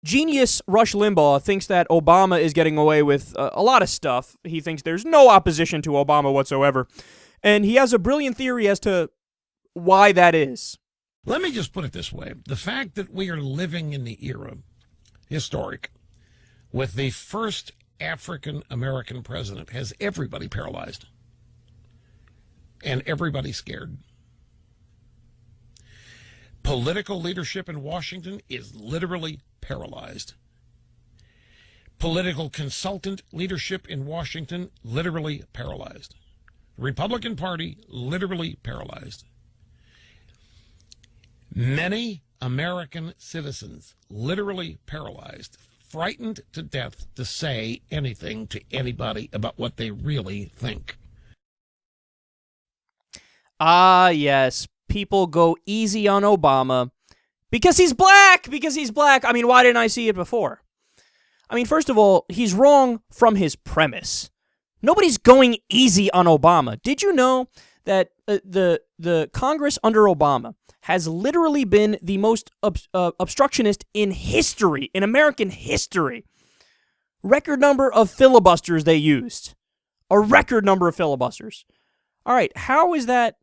Genius Rush Limbaugh thinks that Obama is getting away with a lot of stuff. He thinks there's no opposition to Obama whatsoever. And he has a brilliant theory as to why that is. Let me just put it this way. The fact that we are living in the era, historic, with the first African-American president has everybody paralyzed and everybody scared. Political leadership in Washington is literally paralyzed. Political consultant leadership in Washington, literally paralyzed. Republican Party, literally paralyzed. Many American citizens, literally paralyzed, frightened to death to say anything to anybody about what they really think. Ah, yes. People go easy on Obama because he's black, I mean, why didn't I see it before? I mean, first of all, he's wrong from his premise. Nobody's going easy on Obama. Did you know that the Congress under Obama has literally been the most obstructionist in history, in American history? Record number of filibusters they used. A record number of filibusters. All right, how is that,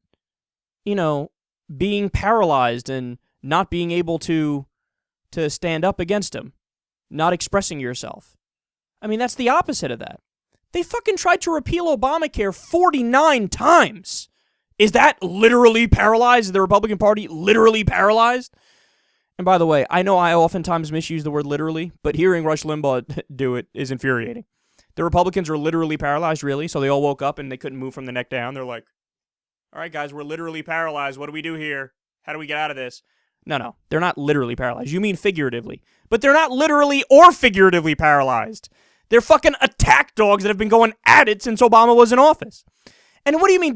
being paralyzed and not being able to stand up against him? Not expressing yourself. I mean, that's the opposite of that. They fucking tried to repeal Obamacare 49 times. Is that literally paralyzed? Is the Republican Party literally paralyzed? And by the way, I know I oftentimes misuse the word literally, but hearing Rush Limbaugh do it is infuriating. The Republicans are literally paralyzed, really? So they all woke up and they couldn't move from the neck down. They're like, all right, guys, we're literally paralyzed. What do we do here? How do we get out of this? No, they're not literally paralyzed. You mean figuratively. But they're not literally or figuratively paralyzed. They're fucking attack dogs that have been going at it since Obama was in office. And what do you mean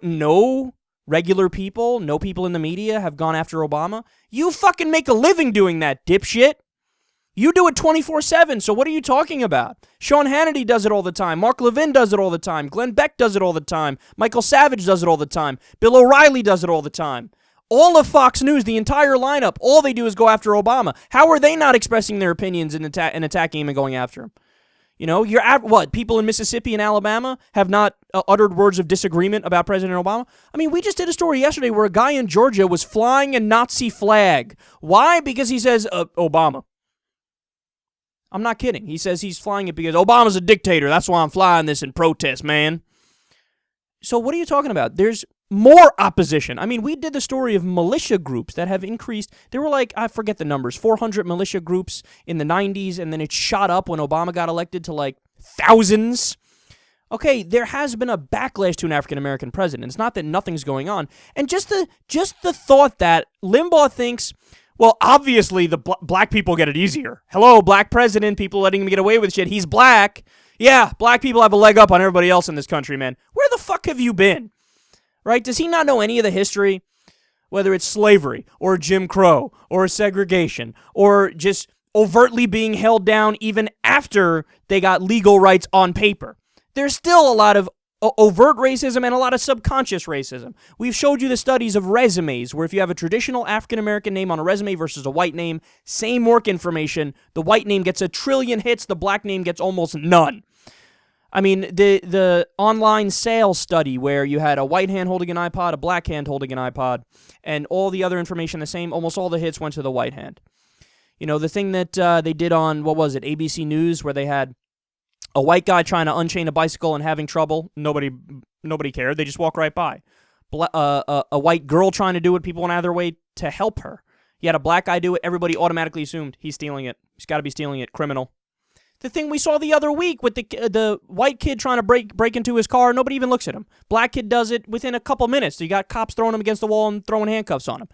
no regular people, no people in the media have gone after Obama? You fucking make a living doing that, dipshit. You do it 24/7, so what are you talking about? Sean Hannity does it all the time. Mark Levin does it all the time. Glenn Beck does it all the time. Michael Savage does it all the time. Bill O'Reilly does it all the time. All of Fox News, the entire lineup, all they do is go after Obama. How are they not expressing their opinions and attacking him and going after him? People in Mississippi and Alabama have not uttered words of disagreement about President Obama? I mean, we just did a story yesterday where a guy in Georgia was flying a Nazi flag. Why? Because he says, Obama. I'm not kidding. He says he's flying it because Obama's a dictator. That's why I'm flying this in protest, man. So what are you talking about? There's more opposition. I mean, we did the story of militia groups that have increased. There were I forget the numbers, 400 militia groups in the 90s, and then it shot up when Obama got elected to thousands. Okay, there has been a backlash to an African-American president. It's not that nothing's going on. And just the thought that Limbaugh thinks, well, obviously the black people get it easier. Hello, black president, people letting him get away with shit. He's black. Yeah, black people have a leg up on everybody else in this country, man. Where the fuck have you been? Right? Does he not know any of the history? Whether it's slavery or Jim Crow or segregation or just overtly being held down even after they got legal rights on paper. There's still a lot of overt racism and a lot of subconscious racism. We've showed you the studies of resumes where if you have a traditional African-American name on a resume versus a white name, same work information, the white name gets 1 trillion hits, the black name gets almost none. I mean, the online sales study where you had a white hand holding an iPod, a black hand holding an iPod, and all the other information the same, almost all the hits went to the white hand. The thing that they did on, ABC News, where they had a white guy trying to unchain a bicycle and having trouble, nobody cared. They just walk right by. A white girl trying to do it, people went out of their way to help her. You had a black guy do it, everybody automatically assumed he's stealing it. He's got to be stealing it, criminal. The thing we saw the other week with the white kid trying to break into his car, nobody even looks at him. Black kid does it within a couple minutes. So you got cops throwing him against the wall and throwing handcuffs on him.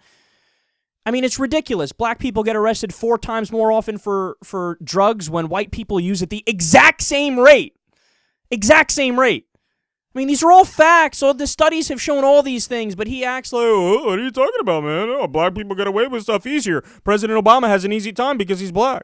I mean, it's ridiculous. Black people get arrested 4 times more often for drugs when white people use it the exact same rate. Exact same rate. I mean, these are all facts. So the studies have shown all these things, but he acts like, what are you talking about, man? Black people get away with stuff easier. President Obama has an easy time because he's black.